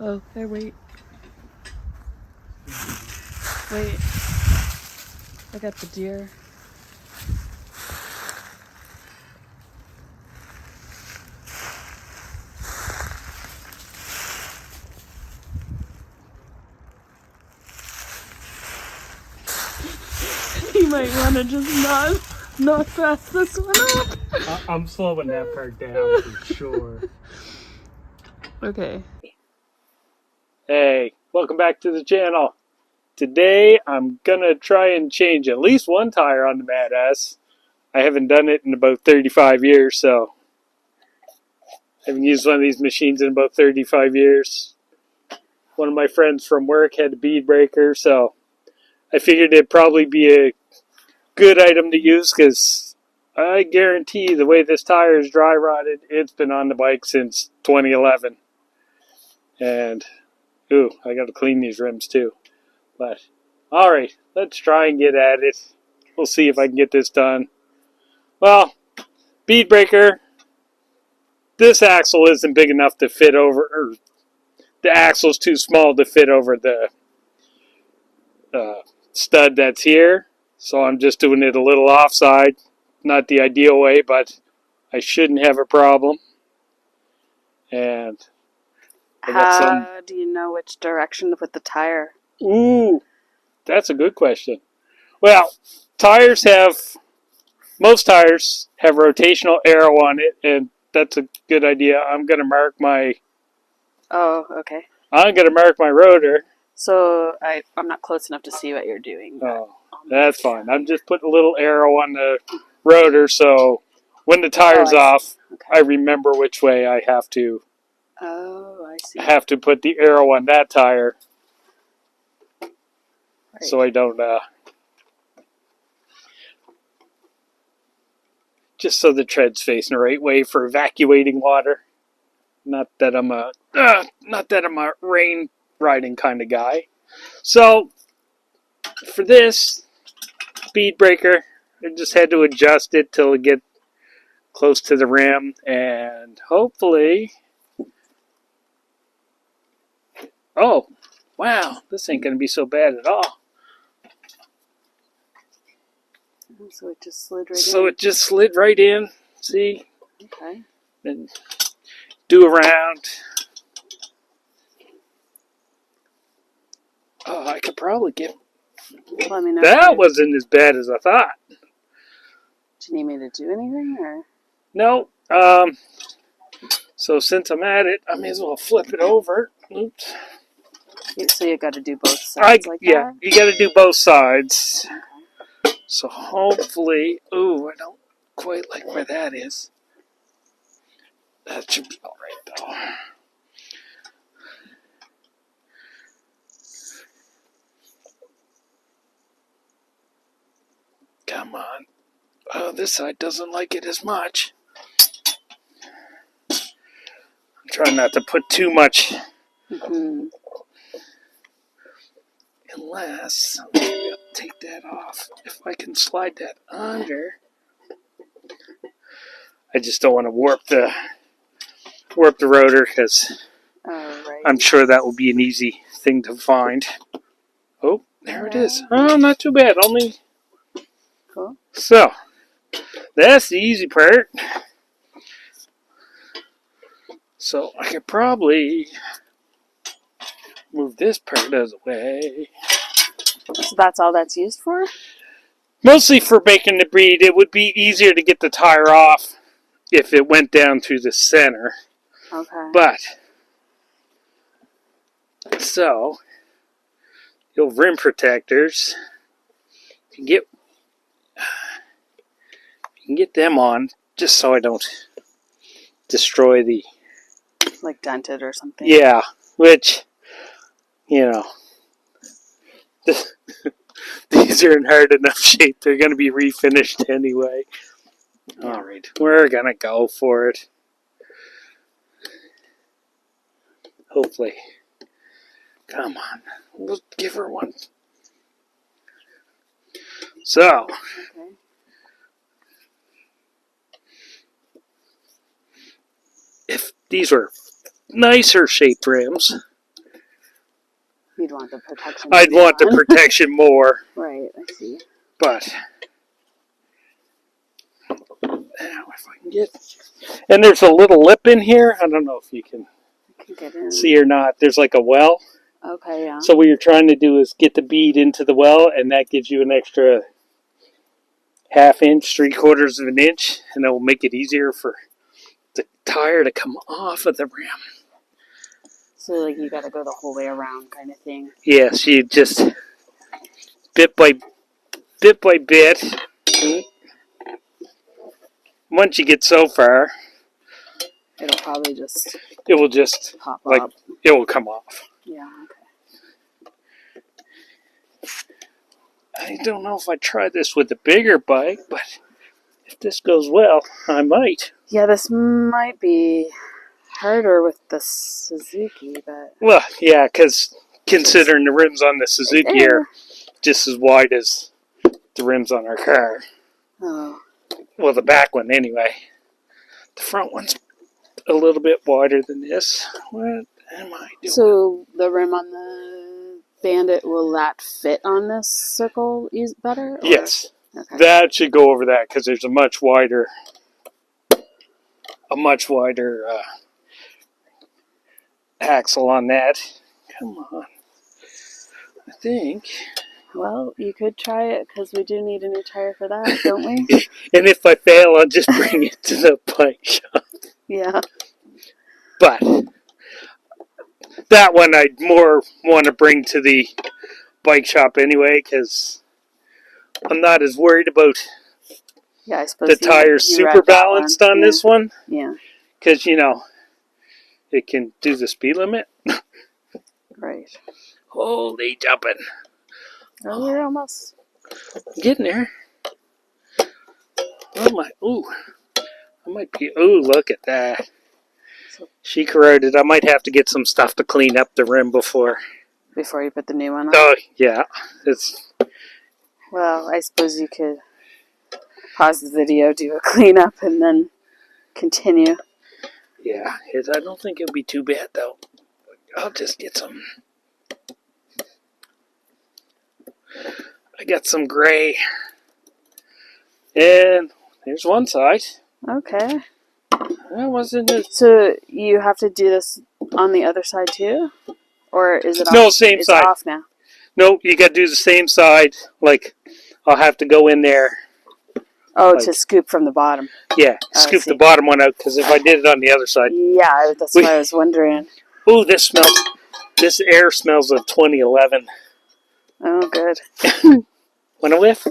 Oh, there, wait. Wait. I got the deer. You might want to just not pass this one up. I'm slowing that part down for sure. Okay. Hey, welcome back to the channel. Today I'm gonna try and change at least one tire on the MadAss. I haven't done it in about 35 years, so I haven't used one of these machines in about 35 years. One of my friends from work had a bead breaker, so I figured it'd probably be a good item to use because I guarantee the way this tire is dry rotted, it's been on the bike since 2011. And, ooh, I gotta clean these rims too. But, alright, let's try and get at it. We'll see if I can get this done. Well, bead breaker. This axle isn't big enough to fit over, or the axle's too small to fit over the stud that's here. So I'm just doing it a little offside. Not the ideal way, but I shouldn't have a problem. And I got some. How do you know which direction to put the tire? Ooh, that's a good question. Well, most tires have rotational arrow on it, and that's a good idea. I'm gonna mark my rotor. So I'm not close enough to see what you're doing. Oh, that's fine. I'm just putting a little arrow on the rotor, so when the tire's off, I remember which way I have to. Oh, I see. Have to put the arrow on that tire, so I don't. Just so the tread's facing the right way for evacuating water. Not that I'm a rain riding kind of guy. So for this speed breaker, I just had to adjust it till it get close to the rim, and hopefully. Oh, wow! This ain't gonna be so bad at all. So it just slid right in. So it just slid right in. See? Okay. Then do around. Oh, I could probably get. Let me know. That wasn't as bad as I thought. Do you need me to do anything, or? No. So since I'm at it, I may as well flip it over. Oops. So you got to do both sides that? Yeah, you got to do both sides. Okay. So hopefully, ooh, I don't quite like where that is. That should be all right though. Come on. Oh, this side doesn't like it as much. I'm trying not to put too much. Unless, maybe I'll take that off. If I can slide that under. I just don't want to warp the rotor because I'm sure that will be an easy thing to find. Oh, there it is. Oh, not too bad. Only. Cool. So, that's the easy part. So, I could probably move this part out of the way. So that's all that's used for? Mostly for making the bead. It would be easier to get the tire off if it went down through the center. Okay. But, so, your rim protectors, you can get them on just so I don't destroy the... Like dented or something? Yeah, which, you know, these are in hard enough shape. They're going to be refinished anyway. All right, we're going to go for it. Hopefully. Come on. We'll give her one. So. Okay. If these were nicer shaped rims, You'd want the protection. I'd want the protection more. Right, I see. But now if I can get, and there's a little lip in here. I don't know if you can Get in. see or not. There's like a well. Okay, yeah. So what you're trying to do is get the bead into the well, and that gives you an extra ½ inch, 3/4 of an inch, and that will make it easier for the tire to come off of the rim. So like you got to go the whole way around, kind of thing. Yes, you just bit by bit. Once you get so far, It'll probably just it will just pop like up. it will come off. Yeah. Okay. I don't know if I try this with a bigger bike, but if this goes well, I might. Yeah, this might be harder with the Suzuki, but Well, yeah, because considering the rims on the Suzuki are just as wide as the rims on our car. Oh. Well, the back one anyway. The front one's a little bit wider than this. What am I doing? So the rim on the Bandit, will that fit on this circle better? Or? Yes. Okay. That should go over that because there's a much wider axle on that. Come on. I think. Well, you could try it because we do need a new tire for that, don't we? And if I fail, I'll just bring it to the bike shop. Yeah. But that one I'd more want to bring to the bike shop anyway because I'm not as worried about Yeah, I suppose the tire's super balanced on this one. Yeah. Because, you know, it can do the speed limit. Right. Holy jumping. Oh, we're almost Getting there. Oh my, ooh. I might be, ooh, look at that. She corroded. I might have to get some stuff to clean up the rim before you put the new one on. Oh, yeah. It's. Well, I suppose you could pause the video, do a cleanup, and then continue. Yeah, I don't think it'll be too bad, though. I'll just get some. I got some gray. And there's one side. Okay. That wasn't it. So you have to do this on the other side too? Or is it off? No, same side. It's off now. Nope, you got to do the same side. Like, I'll have to go in there. Oh, like, to scoop from the bottom. Yeah, scoop the bottom one out, because if I did it on the other side. Yeah, that's what I was wondering. Ooh, this air smells of 2011. Oh, good. Want to whiff?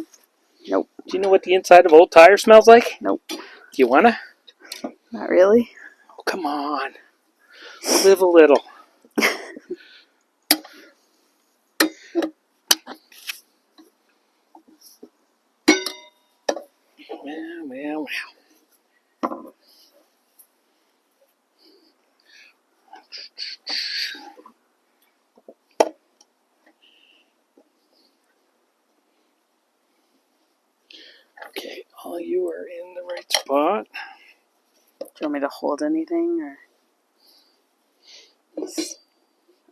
Nope. Do you know what the inside of old tire smells like? Nope. Do you want to? Not really. Oh, come on. Live a little. Well. Okay, all you are in the right spot. Do you want me to hold anything, or?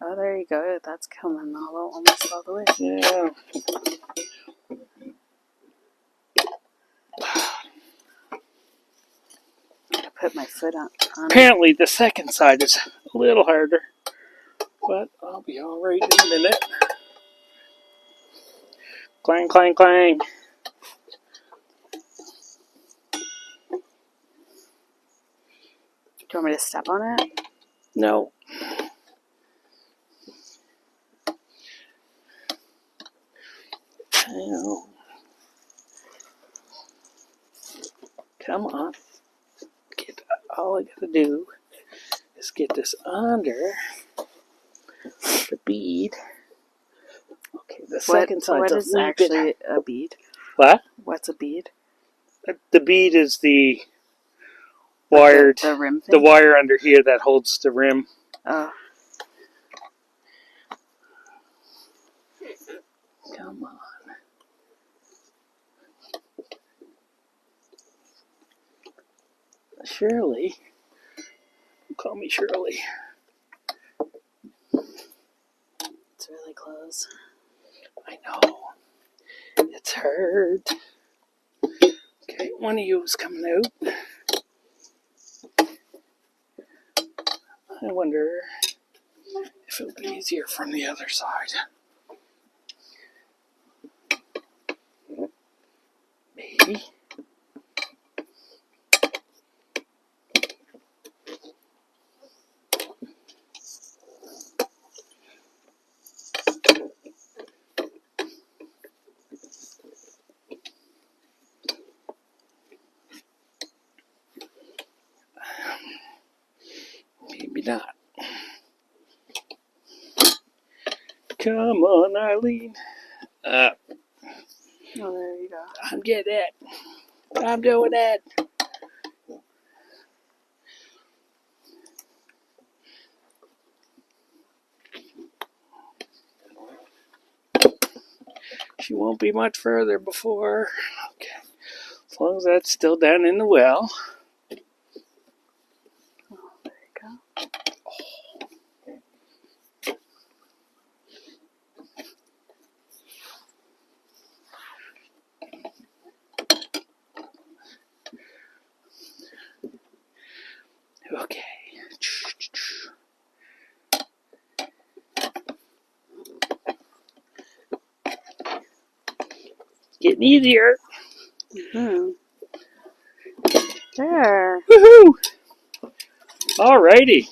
Oh, there you go. That's coming almost all the way. Yeah. I put my foot on. Apparently, the second side is a little harder, but I'll be all right in a minute. Clang, clang, clang. Do you want me to step on it? No. No. Come on. All I gotta do is get this under the bead. Okay, the second side's what is actually a bead? What? What's a bead? The bead is the wired, the rim thing? the wire under here that holds the rim. Oh. Come on. Shirley. Call me Shirley. It's really close. I know. It's hurt. Okay, one of you is coming out. I wonder if it'll be easier from the other side. Maybe. Maybe not. Come on, Eileen. Oh, there you go. I'm getting it. I'm doing it. She won't be much further before. Okay. As long as that's still down in the well. Oh, there you go. Okay. Getting easier. Mm-hmm. There. Woohoo! Alrighty.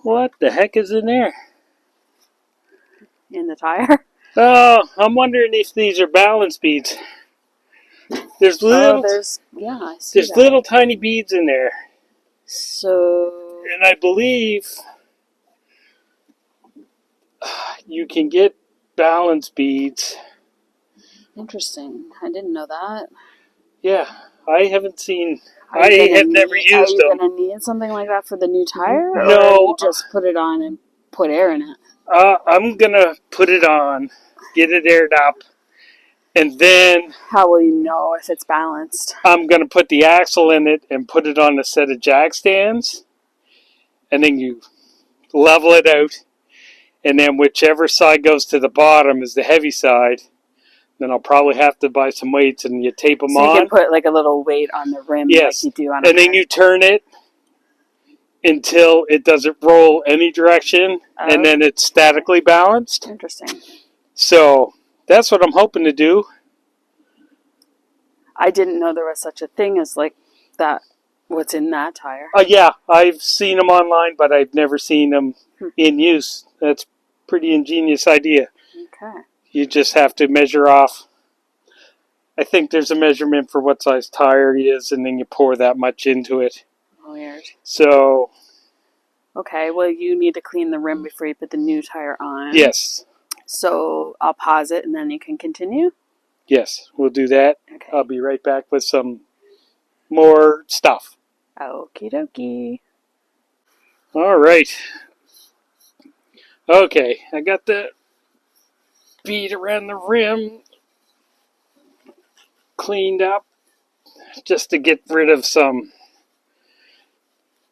What the heck is in there? In the tire? Oh, I'm wondering if these are balance beads. There's Oh, little, yeah, I see there's that. little tiny beads in there, So, and I believe you can get balance beads. interesting. I didn't know that. Yeah, I haven't seen. Are I you have never are used you them. gonna need something like that for the new tire, or No, you just put it on and put air in it? I'm gonna put it on, get it aired up, and then How will you know if it's balanced? I'm gonna put the axle in it and put it on a set of jack stands, and then you level it out, and then whichever side goes to the bottom is the heavy side. Then I'll probably have to buy some weights and you tape them So you on. can put like a little weight on the rim, Yes, like you do on a and then car. you turn it until it doesn't roll any direction, and then it's statically balanced. Interesting. So that's what I'm hoping to do. I didn't know there was such a thing as like that. What's in that tire? Yeah, I've seen them online, but I've never seen them in use. That's a pretty ingenious idea. Okay. You just have to measure off. I think there's a measurement for what size tire it is, and then you pour that much into it. Weird. So, Okay, well, you need to clean the rim before you put the new tire on. yes. So I'll pause it and then you can continue? Yes, we'll do that. Okay. I'll be right back with some more stuff. Okie dokie. All right. Okay, I got the bead around the rim cleaned up just to get rid of some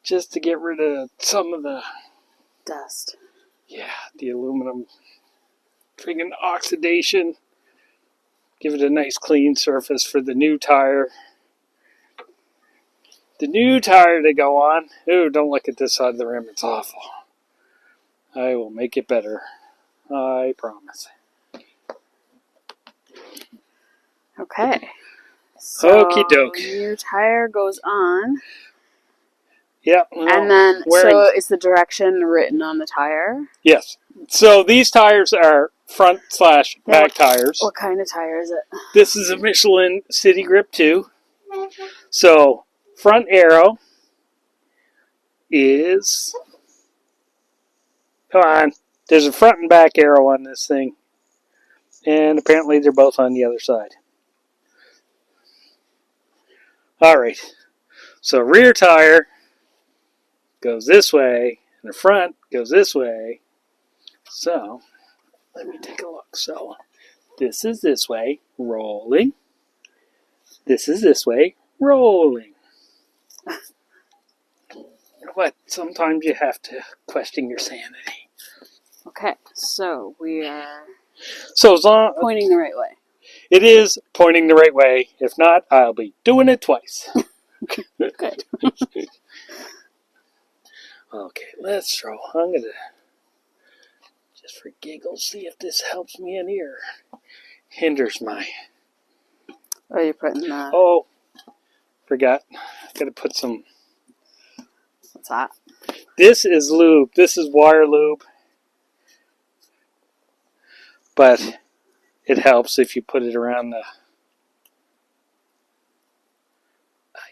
of the Dust. the aluminum friggin' oxidation. Give it a nice clean surface for the new tire. The new tire to go on. Ooh, don't look at this side of the rim. It's awful. I will make it better. I promise. Okay. So Okie doke. new tire goes on. Yeah. Well, And then, so is the direction written on the tire? Yes. So these tires are front/back tires. What kind of tire is it? This is a Michelin City Grip 2. So front arrow is... Come on. There's a front and back arrow on this thing. And apparently they're both on the other side. Alright. So rear tire goes this way, and the front goes this way. So, let me take a look. So, this is this way, rolling. This is this way, rolling. what? Sometimes you have to question your sanity. Okay, so we are So as long pointing the right way. it is pointing the right way. If not, I'll be doing it twice. Good. Okay, let's throw. I'm gonna just for giggles see if this helps me in here. Hinders my. Oh, you're putting the. Oh, forgot. Gotta put some. What's that? This is lube. This is wire lube. But it helps if you put it around the.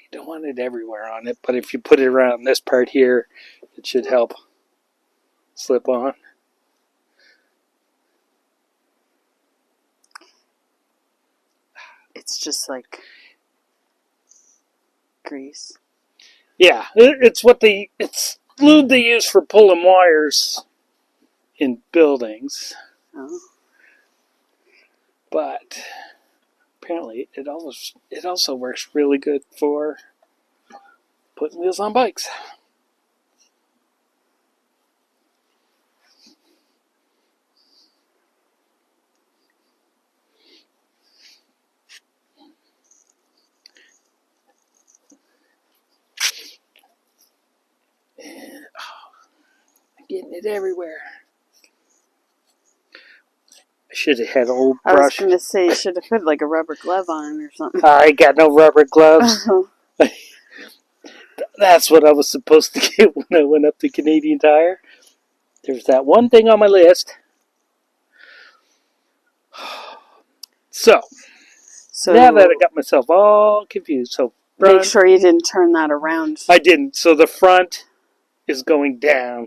You don't want it everywhere on it, but if you put it around this part here, it should help slip on. It's just like grease. Yeah, it's lube they use for pulling wires in buildings. Oh. But apparently it also works really good for putting wheels on bikes. And, I'm getting it everywhere. I should have had an old brush. I was going to say you should have put like a rubber glove on or something. I got no rubber gloves. That's what I was supposed to get when I went up to Canadian Tire. There's that one thing on my list. So now that I got myself all confused, so front, make sure you didn't turn that around. I didn't. So the front is going down.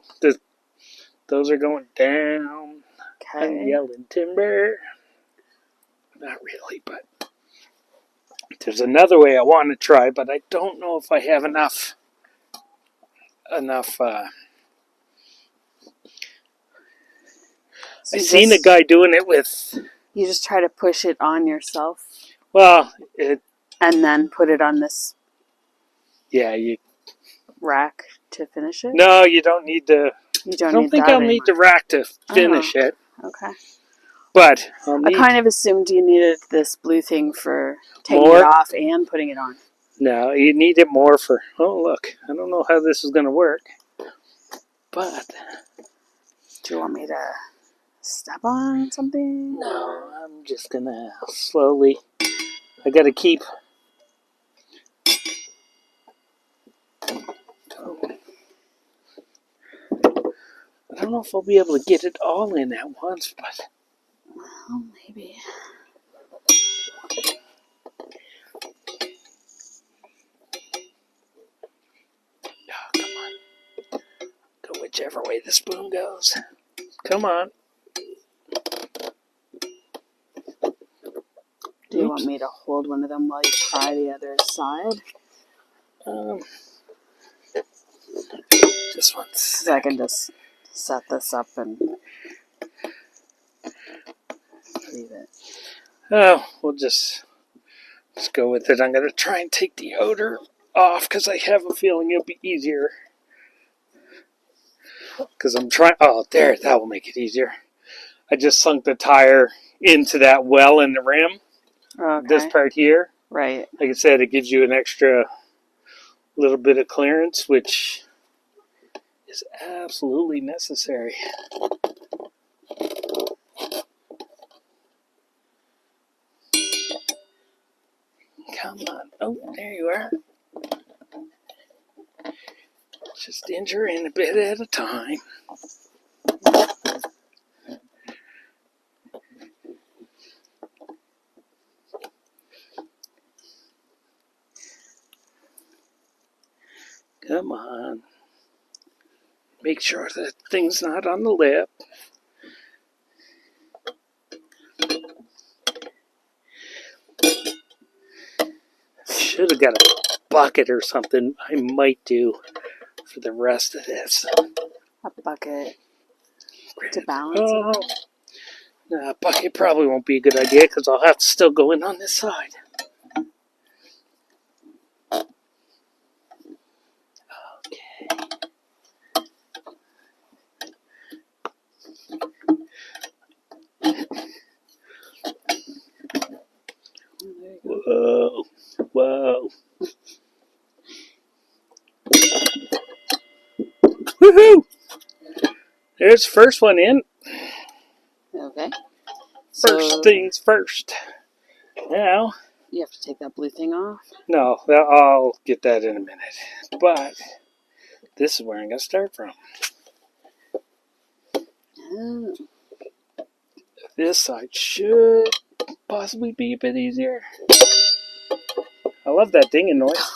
Those are going down. Okay. I'm yelling timber. Not really, but there's another way I want to try, but I don't know if I have enough. So I seen a guy doing it with. You just try to push it on yourself. Well, and then put it on this. Yeah, you rack to finish it. No, you don't need to. You don't. I don't think I'll need the rack to finish it. Okay. But I kind of assumed you needed this blue thing for taking it off and putting it on. No, you need it more for. Oh, look! I don't know how this is going to work, but. Do you want me to step on something? No, I'm just gonna slowly. I gotta keep. I don't know if I'll be able to get it all in at once, but. Well, maybe. Oh, come on. Go whichever way the spoon goes. Come on. Do you want me to hold one of them while you try the other side? Just one second. So I can just set this up and leave it. Oh, we'll just go with it. I'm going to try and take the odor off because I have a feeling it'll be easier. Because I'm trying. Oh, there. That will make it easier. I just sunk the tire into that well in the rim. Okay. This part here. Right. Like I said, it gives you an extra little bit of clearance, which is absolutely necessary. Come on. Oh, there you are. Just injure in a bit at a time. Come on. Make sure that thing's not on the lip. Should have got a bucket or something. I might do for the rest of this. A bucket to balance it. No, a bucket probably won't be a good idea because I'll have to still go in on this side. Okay. There's the first one in. Okay. First things first. Now, you have to take that blue thing off. no, I'll get that in a minute. But this is where I'm going to start from. Oh. This side should possibly be a bit easier. I love that dinging noise.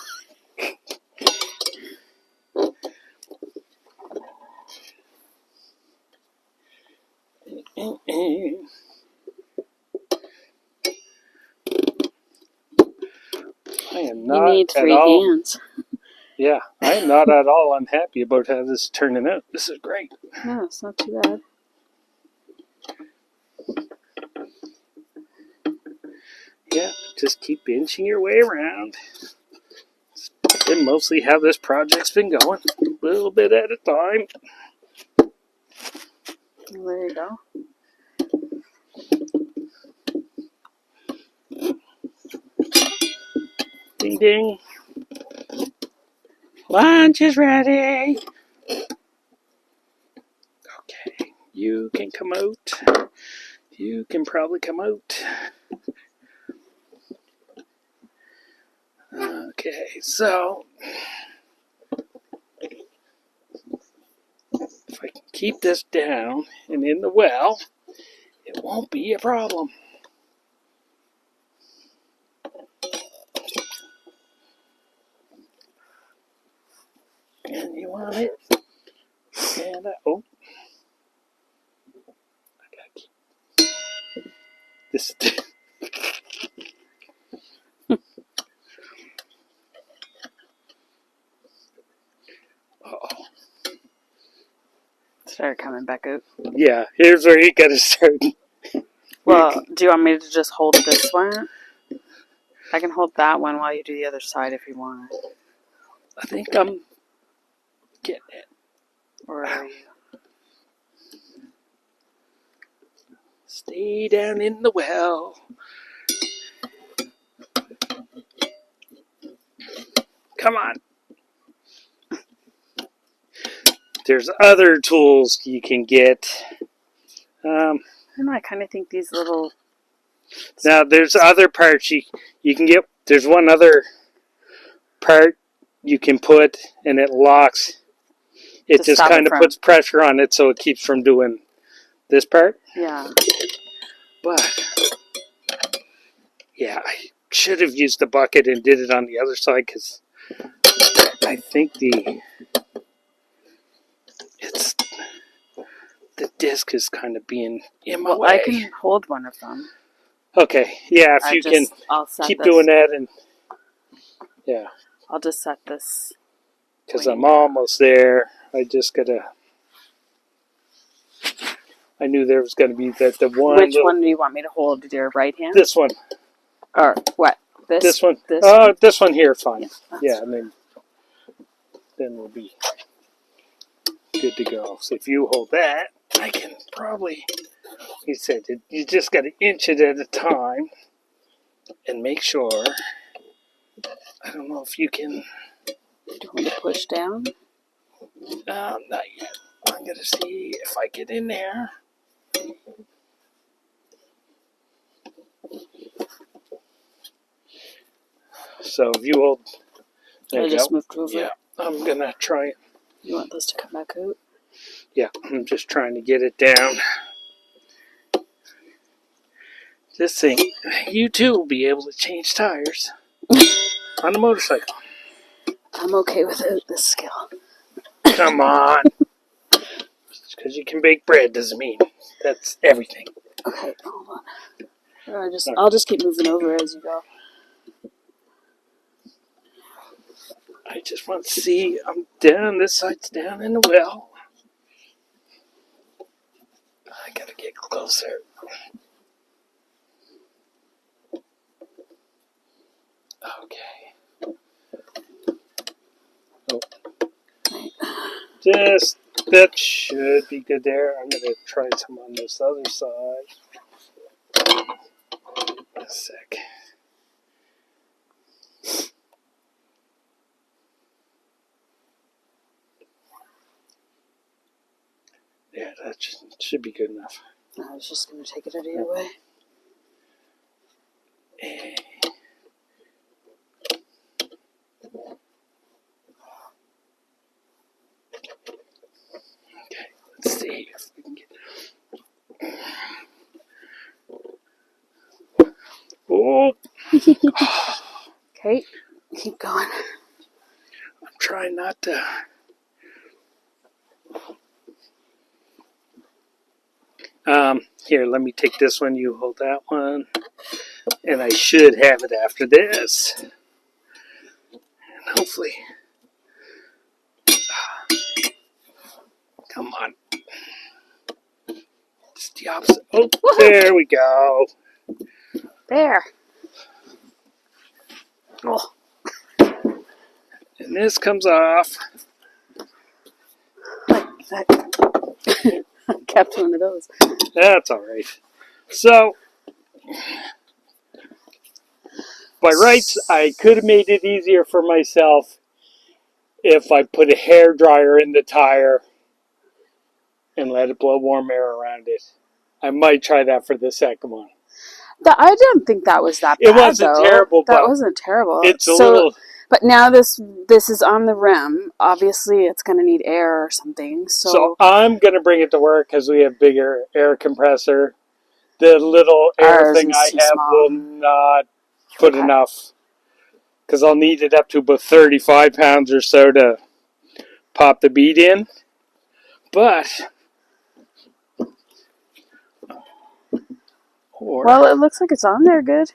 I am not You need at 3 all. hands. Yeah, I am not at all unhappy about how this is turning out. This is great. No, it's not too bad. Yeah, just keep inching your way around. It's been mostly how this project's been going. A little bit at a time. Well, there you go. Ding ding. Lunch is ready. Okay, you can come out. You can probably come out. Okay, so if I can keep this down and in the well, it won't be a problem. And you want it. And oh, I gotta keep this. Uh-oh. Start coming back out. Yeah, here's where you gotta start. Well, do you want me to just hold this one? I can hold that one while you do the other side if you want. I think I'm getting it. Or are you? Stay down in the well. Come on. There's other tools you can get. I don't know, I kind of think these little... Now, there's other parts you can get. There's one other part you can put, and it locks. It just kind of puts pressure on it so it keeps from doing this part. Yeah. But, yeah, I should have used the bucket and did it on the other side because I think the disc is kind of being in my way. I can hold one of them. Okay, yeah, if you can keep doing that, and yeah. I'll just set this. Because I'm almost there. I just gotta. I knew there was gonna be the one. Which one do you want me to hold? Your right hand? This one. Or what? This one. This one here, fine. Yeah, and then we'll be good to go. So if you hold that, I can probably. He said you just gotta inch it at a time, and make sure. I don't know if you can. Do you want me to push down? Not yet. I'm gonna see if I get in there. So if you hold, I just moved over. Yeah, I'm gonna try it. You want this to come back out? Yeah, I'm just trying to get it down. Just think, you too will be able to change tires on a motorcycle. I'm okay without this skill. Come on. Just because you can bake bread doesn't mean that's everything. Okay, hold on. I'll just keep moving over as you go. I just want to see, I'm down, this side's down in the well. I gotta get closer. Okay. Oh. Just, that should be good there. I'm gonna try some on this other side. A sec. Yeah, that should be good enough. I was just going to take it out of your way. Okay, let's see if we can get... Oh! Okay, keep going. I'm trying not to... Here, let me take this one. You hold that one. And I should have it after this. And hopefully... Come on. It's the opposite. Oh, there we go. There. Oh. And this comes off. I kept one of those. That's all right. So, by rights, I could have made it easier for myself if I put a hair dryer in the tire and let it blow warm air around it. I might try that for the second one. I don't think that was that bad. It wasn't terrible, That but wasn't terrible. it's a little... But now this is on the rim. Obviously, it's going to need air or something. So I'm going to bring it to work because we have bigger air compressor. The little air thing I have will not put enough because I'll need it up to about 35 pounds or so to pop the bead in. But... Well, it looks like it's on there good.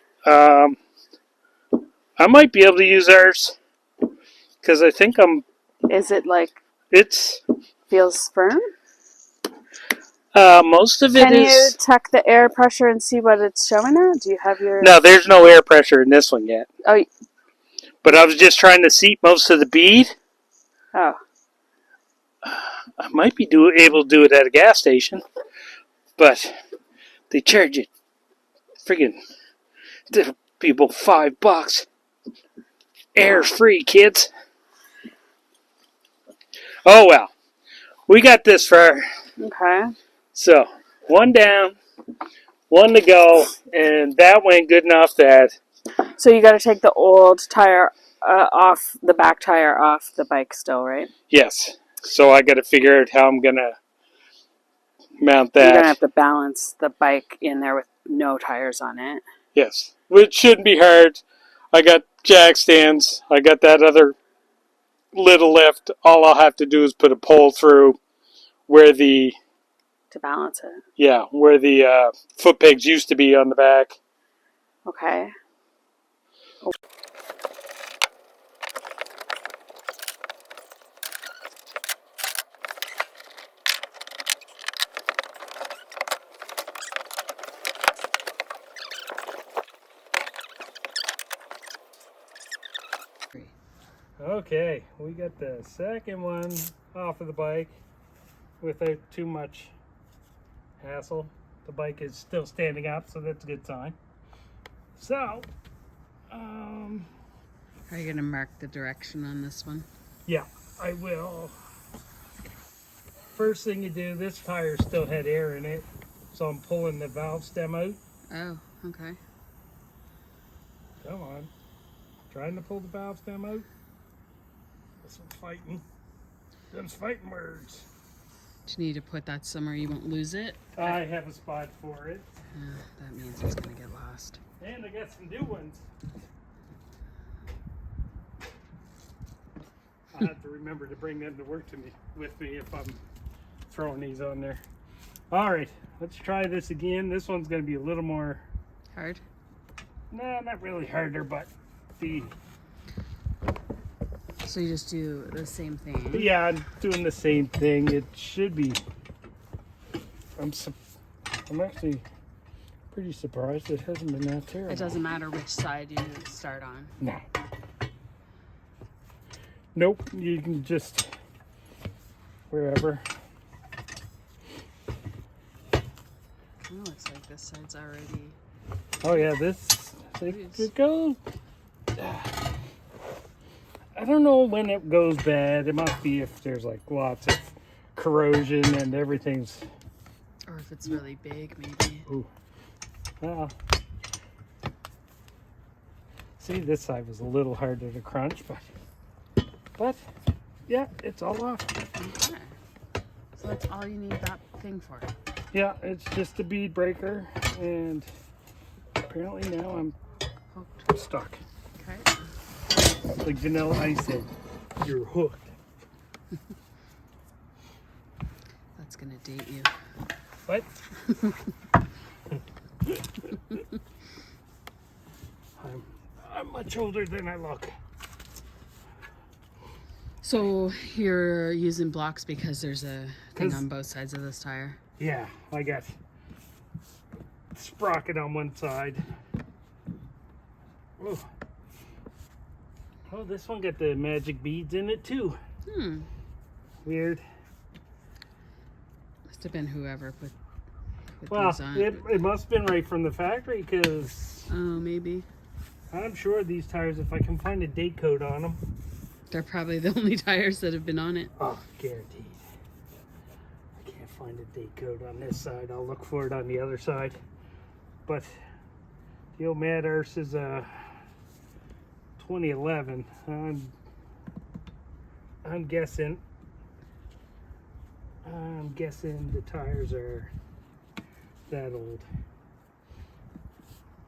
I might be able to use ours because I think Is it like... It's... Feels firm? Most of it is... Can you check the air pressure and see what it's showing at? Do you have your... No, there's no air pressure in this one yet. Oh. But I was just trying to seat most of the bead. Oh. I might be able to do it at a gas station. But they charge it. Friggin' people $5. Air's free, kids. Oh, well. We got this far. Okay. So, one down, one to go, and that went good enough that... So you got to take the old tire off, the back tire off the bike still, right? Yes. So I got to figure out how I'm going to mount that. You're going to have to balance the bike in there with no tires on it. Yes. Which shouldn't be hard. I got jack stands. I got that other little lift. All I'll have to do is put a pole through where the... To balance it. Yeah, where the foot pegs used to be on the back. Okay. Oh. Okay, we got the second one off of the bike without too much hassle. The bike is still standing up, so that's a good sign. So, are you going to mark the direction on this one? Yeah, I will. First thing you do, this tire still had air in it, so I'm pulling the valve stem out. Oh, okay. Come on. Trying to pull the valve stem out. This one's fighting. Them's fighting words. Do you need to put that somewhere you won't lose it? I have a spot for it. That means it's going to get lost. And I got some new ones. I'll have to remember to bring them to work with me if I'm throwing these on there. Alright, let's try this again. This one's going to be a little more... Hard? No, not really harder, but the... So you just do the same thing? Yeah, I'm doing the same thing. It should be... I'm actually pretty surprised it hasn't been that terrible. It doesn't matter which side you start on? No. Nope, you can just... wherever. Oh, looks like this side's already... Oh yeah, this... It goes... I don't know when it goes bad. It must be if there's like lots of corrosion and everything's. Or if it's really big, maybe. Ooh. See, this side was a little harder to crunch, but yeah, it's all off. Okay. So that's all you need that thing for. Yeah, it's just a bead breaker, and apparently now I'm Hooked. stuck. Okay. Like Vanilla Ice said, you're hooked. That's gonna date you. What? I'm much older than I look. So you're using blocks because there's a thing on both sides of this tire? Yeah, I got sprocket on one side. Oh, this one got the magic beads in it too. Weird. Must have been whoever put Well, these on. it must have been right from the factory, because Oh, maybe. I'm sure these tires, if I can find a date code on them. They're probably the only tires that have been on it. Oh, guaranteed. I can't find a date code on this side. I'll look for it on the other side. But the old MadAss is 2011. I'm guessing the tires are that old.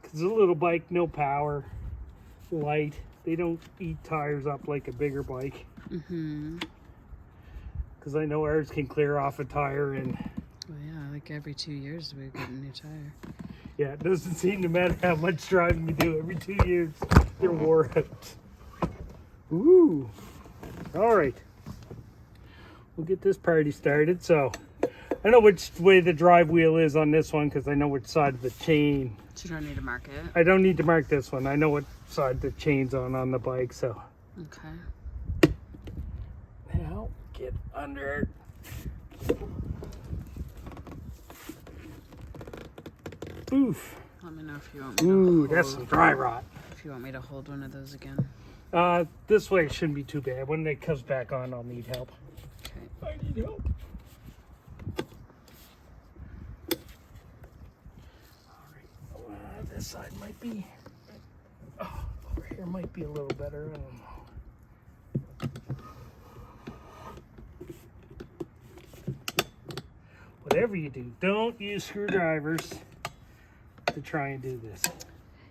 It's a little bike, no power, light. They don't eat tires up like a bigger bike. Because I know ours can clear off a tire and. Well, yeah, like every 2 years we get a new tire. Yeah, it doesn't seem to matter how much driving you do. Every 2 years, they're wore out. Ooh. All right. We'll get this party started. So, I know which way the drive wheel is on this one because I know which side of the chain. So you don't need to mark it? I don't need to mark this one. I know what side the chain's on the bike, so. Okay. Now, get under. Oof. Let me know if you want me to Ooh, hold, that's some dry rot. if you want me to hold one of those again. This way shouldn't be too bad. When it comes back on, I'll need help. Okay. I need help. Alright, this side might be, over here might be a little better. I don't know. Whatever you do, don't use screwdrivers to try and do this.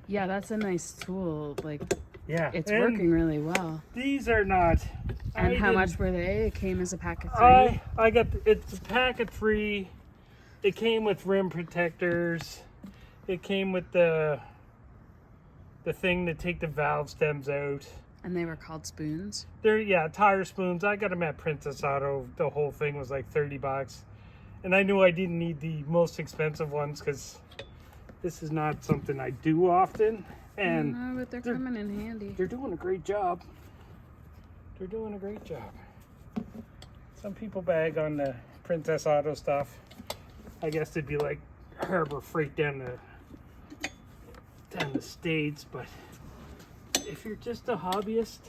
Yeah, that's a nice tool. Like, Yeah, it's and working really well. These are not. And how much were they? It came as a pack of 3? I got it's a pack of 3. It came with rim protectors. It came with the thing to take the valve stems out. And they were called spoons? They're tire spoons. I got them at Princess Auto. The whole thing was like $30. And I knew I didn't need the most expensive ones because this is not something I do often. And no, but they're coming in handy. they're doing a great job. They're doing a great job. Some people bag on the Princess Auto stuff. I guess it'd be like Harbor Freight down the States, but if you're just a hobbyist,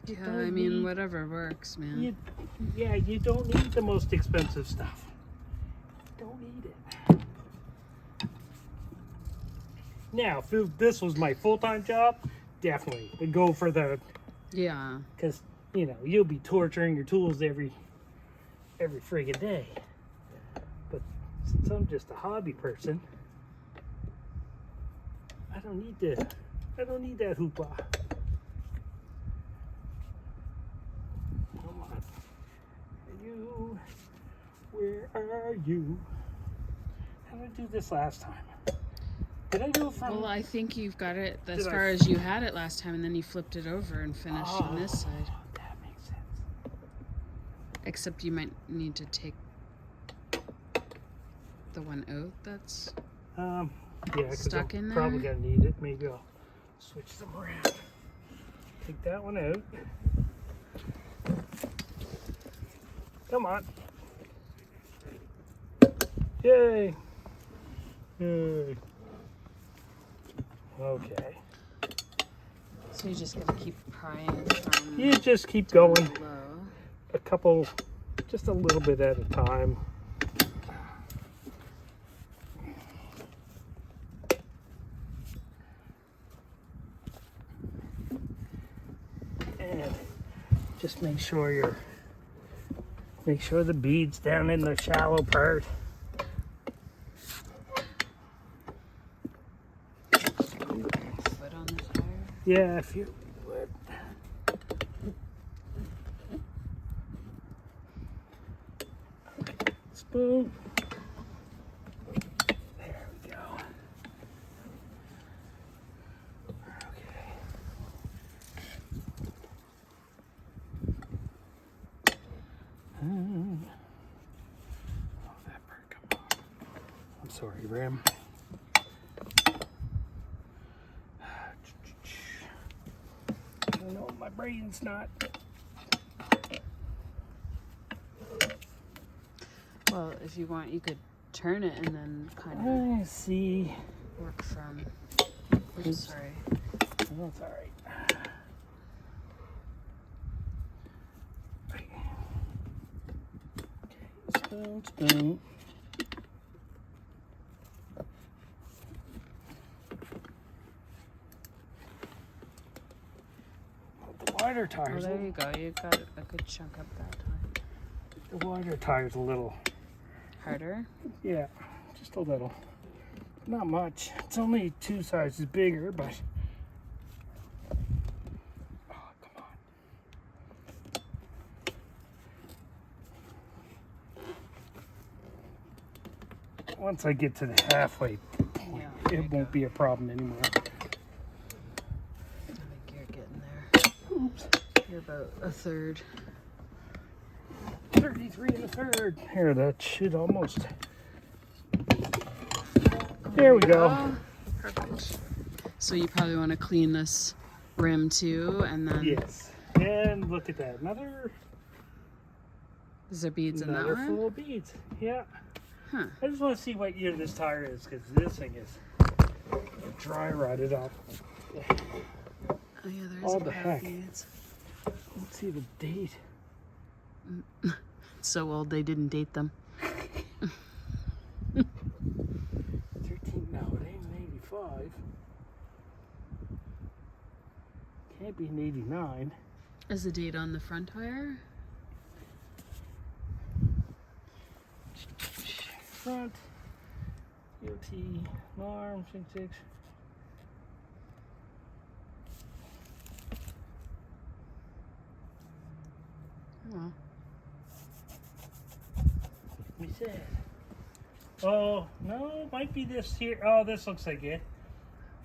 Yeah, I mean, whatever works, man. you don't need the most expensive stuff. You don't need it. Now, if this was my full-time job, definitely I'd go for the. Yeah. Because you'll be torturing your tools every friggin' day. But since I'm just a hobby person, I don't need that hoopla. Come on. You, where are you? How did I do this last time? Did I do it from... Well, I think you've got it as Did I- far as you had it last time, and then you flipped it over and finished on this side. That makes sense. Except you might need to take the one out that's Yeah, because stuck in I'm there. probably gonna need it. Maybe I'll switch them around. Take that one out. Come on. Yay. Yay. Okay. So you're just gonna keep prying from You just keep going. low. A couple just a little bit at a time. And just make sure the bead's down in the shallow part. Foot on the tire. Yeah, if you would. Spoon. There we go. Okay. Oh, that part, come on. I'm sorry, Ram. I don't know, my brain's not. Well, if you want, you could turn it and then kind I see. of work from. Oops, sorry. Oh, that's all right. Okay, spoon. The wider Oh, tires. there you go. You got a good chunk up that time. The wider tire's a little. Harder. Yeah, just a little. Not much. It's only 2 sizes bigger, but. Oh, come on. Once I get to the halfway point, Yeah, there it you won't go. be a problem anymore. I think you're getting there. Oops. You're about a third. 33 1/3. Here, that should almost. There we go. Perfect. So you probably want to clean this rim too, and then Yes. And look at that. is there beads in that Another one? full of beads. Yeah. Huh. I just want to see what year this tire is, because this thing is dry rotted up. Oh yeah, there's All a the pair of heck. beads. Let's see the date. So old they didn't date them. 13. No, it ain't an 85. Can't be an 89. Is the date on the front tire? Front. UT. Alarm. 66. Oh, We said. Oh, no, might be this here. Oh, this looks like it.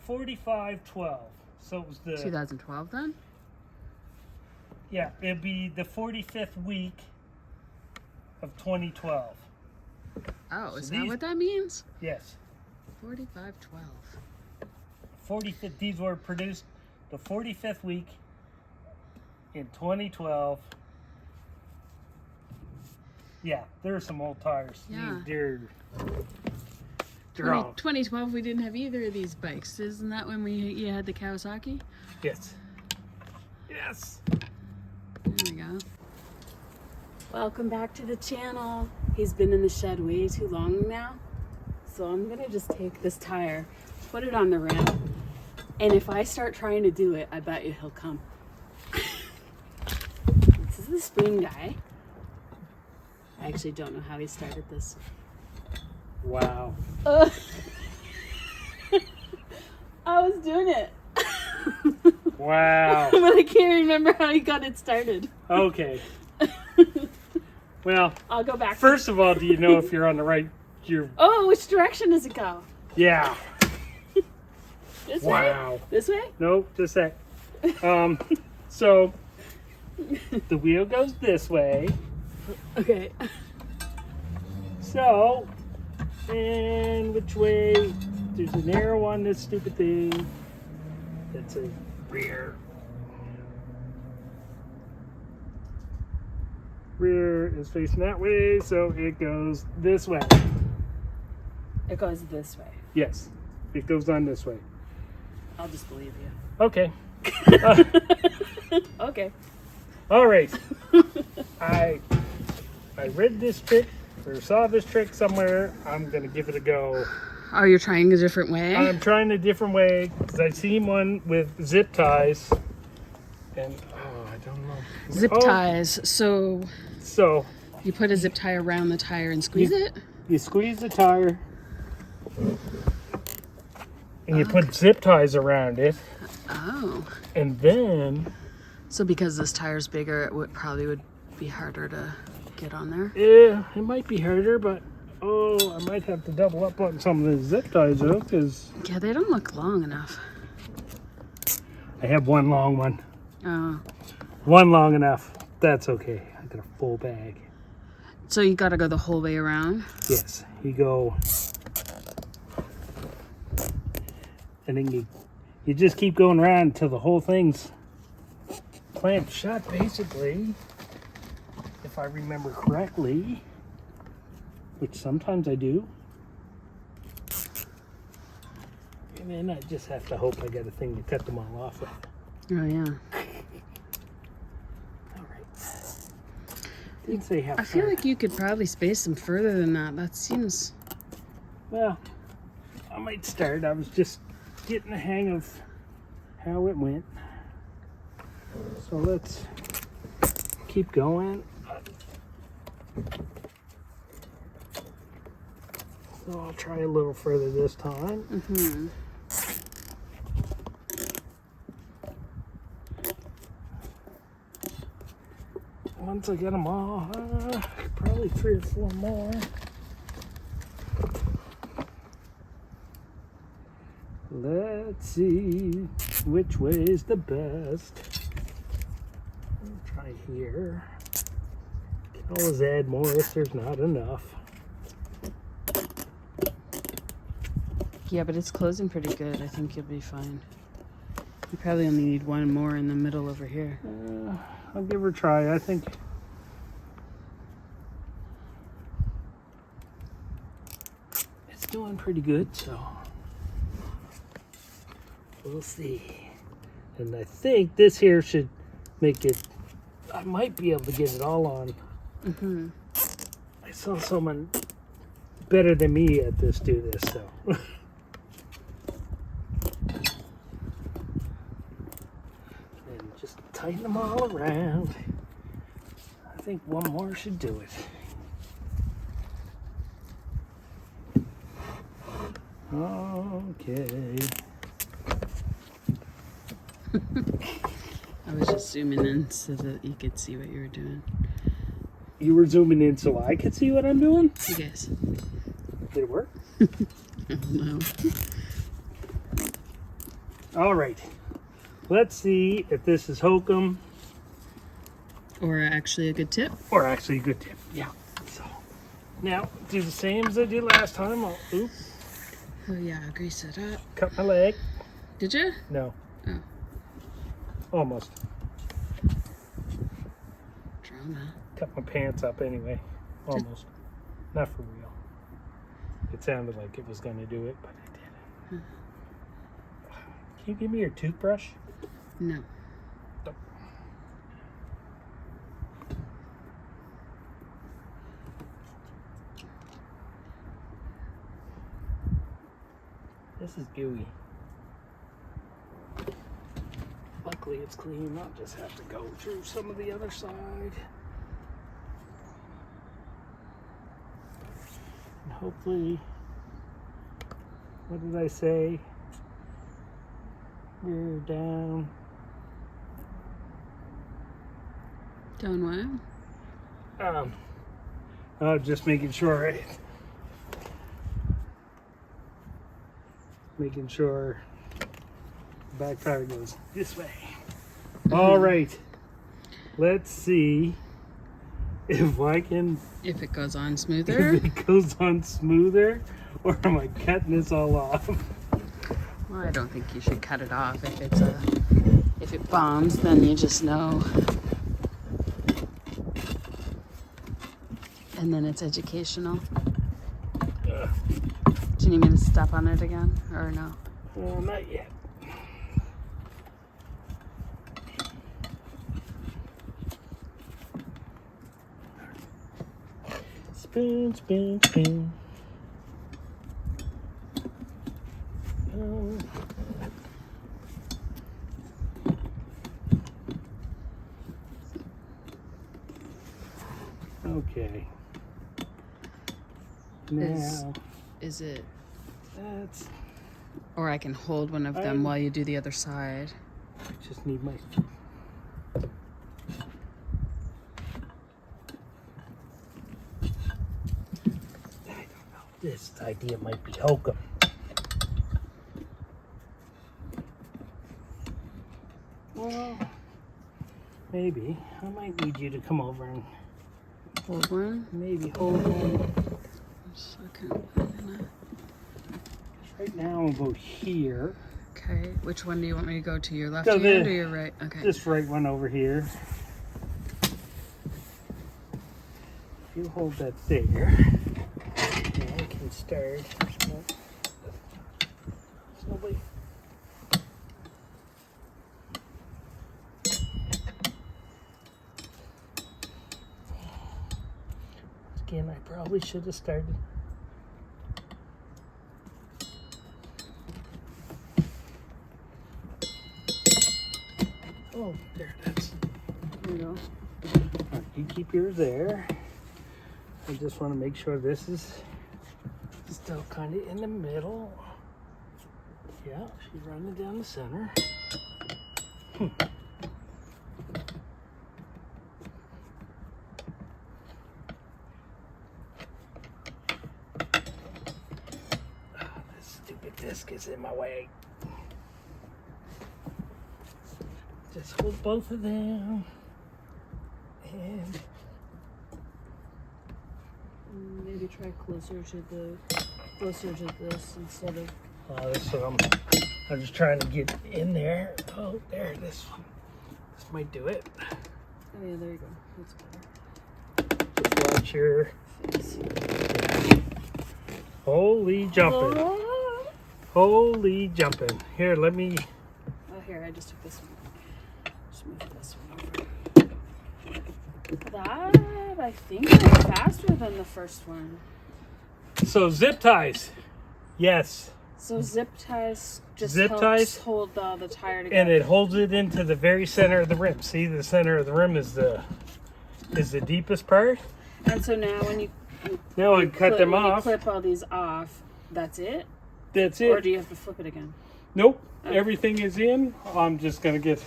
4512. So it was the. 2012 then? Yeah, it'd be the 45th week of 2012. Oh, So is that these- what that means? Yes. 4512. 45th. These were produced the 45th week in 2012. Yeah, there are some old tires. Yeah. They're all. 2012, we didn't have either of these bikes. Isn't that when you had the Kawasaki? Yes. Yes. There we go. Welcome back to the channel. He's been in the shed way too long now. So I'm gonna just take this tire, put it on the rim, and if I start trying to do it, I bet you he'll come. This is the spoon guy. I actually don't know how he started this. Wow. I was doing it. Wow. But I can't remember how he got it started. Okay. Well, I'll go back. first of all, do you know if you're on the right? Oh, which direction does it go? Yeah. This Wow. way? This way? Nope, just that. So the wheel goes this way. Okay. So, and which way? There's an arrow on this stupid thing. That's a rear. Rear is facing that way, so it goes this way. It goes this way. Yes, it goes on this way. I'll just believe you. Okay. Okay. All right. I read this trick or saw this trick somewhere. I'm going to give it a go. Oh, you're trying a different way? I'm trying a different way because I seen one with zip ties. And, I don't know. Zip ties. So You put a zip tie around the tire and squeeze it? You squeeze the tire. And you put zip ties around it. Oh. And then... So because this tire's bigger, it probably would be harder to get on there? Yeah, it might be harder, but... Oh, I might have to double up on some of the zip ties, though, because... Yeah, they don't look long enough. I have one long one. Oh. One long enough. That's okay. I got a full bag. So you gotta go the whole way around? Yes. You go... And then you just keep going around until the whole thing's clamped shut, basically. If I remember correctly. Which sometimes I do. And then I just have to hope I got a thing to cut them all off with. Oh, yeah. All right. Didn't say how I feel like you could probably space them further than that. That seems... Well, I might start. I was just getting the hang of how it went. So let's keep going. So I'll try a little further this time. Mm-hmm. Once I get them all, probably 3 or 4 more. Let's see which way is the best. I'll try here. Can always add more if there's not enough. Yeah, but it's closing pretty good. I think you'll be fine. You probably only need one more in the middle over here. I'll give her a try. I think it's doing pretty good, so we'll see. And I think this here should make it, I might be able to get it all on. Mm-hmm. I saw someone better than me at this do this, so. And just tighten them all around. I think one more should do it. Okay. I was just zooming in so that you could see what you were doing. You were zooming in so I could see what I'm doing? I guess. Did it work? No. All right. Let's see if this is hokum. Or actually a good tip. Or actually a good tip. Yeah. So now do the same as I did last time. I'll Oh yeah, grease it up. cut my leg. Did you? No. Oh. Almost. Drama. Cut my pants up anyway. Almost. Not for real. It sounded like it was going to do it, but it didn't. Can you give me your toothbrush? No. Nope. This is gooey. Luckily it's clean. I'll just have to go through some of the other side. And hopefully, what did I say? We're down. Down what? Just making sure. Making sure the back tire goes this way. All right. Let's see if I can. If it goes on smoother. If it goes on smoother, or am I cutting this all off? Well, I don't think you should cut it off. If it bombs, then you just know. And then it's educational. Do you need me to step on it again, or no? Well, not yet. Spin, spin, spin. Oh. Okay. Now, Is it? that's. Or I can hold one of them while you do the other side. I just need my. I don't know. This idea might be hokum. Well, maybe. I might need you to come over and Hold one. maybe hold one. Second. Right now I'll go here. Okay. Which one do you want me to go to? Your left So hand or your right? Okay. This right one over here. If you hold that there, now I can start. There's nobody. Again, I probably should have started. Oh, there it is. There you go. Right, you keep yours there. I just want to make sure this is still kind of in the middle. Yeah, she's running down the center. This stupid disc is in my way. Just hold both of them. And maybe try closer to this instead of. this one, I'm just trying to get in there. Oh, there, this might do it. Oh yeah, there you go. That's better. Just watch your Face. holy jumping. Oh. Holy jumping. Here, let me. Oh, here, I just took this one. Just move this one over. That, I think, is faster than the first one. So, zip ties. Yes. So zip ties just Zip helps ties? hold the tire together. And it holds it into the very center of the rim. See, the center of the rim is the deepest part. And so now when you Now I cut them when off. you clip all these off, that's it? That's Or it. do you have to flip it again? Nope. Okay. Everything is in. I'm just going to get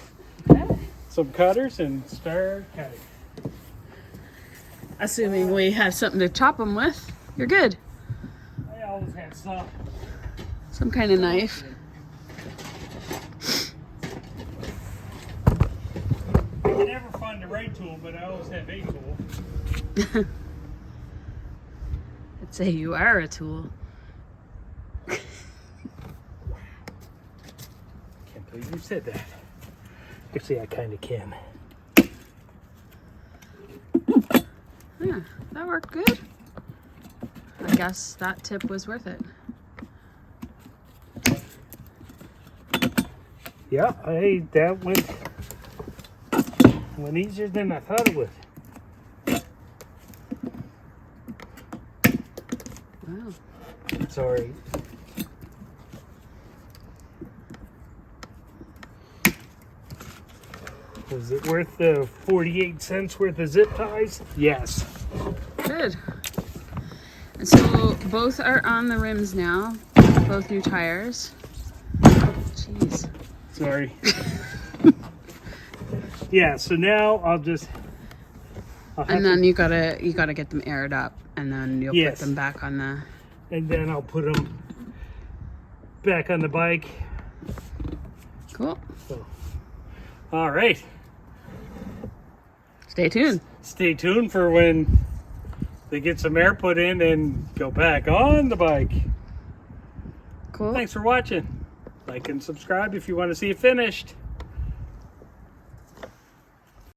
Okay. some cutters and start cutting. Assuming we have something to chop them with, you're good. I always had some. Some kind of knife. I can never find the right tool, but I always have a tool. I'd say you are a tool. Can't believe you said that. Actually, I kind of can. Yeah, that worked good. I guess that tip was worth it. Yeah, hey, that went easier than I thought it would. Wow. Sorry. Was it worth the 48 cents worth of zip ties? Yes. Good. And so both are on the rims now. Both new tires. Jeez. Sorry. Yeah, so now I'll have And then you gotta get them aired up, and then you'll Yes. put them back on the. and then I'll put them back on the bike. Cool. So, all right. Stay tuned. Stay tuned for when they get some air put in and go back on the bike. Cool. Thanks for watching. Like and subscribe if you want to see it finished.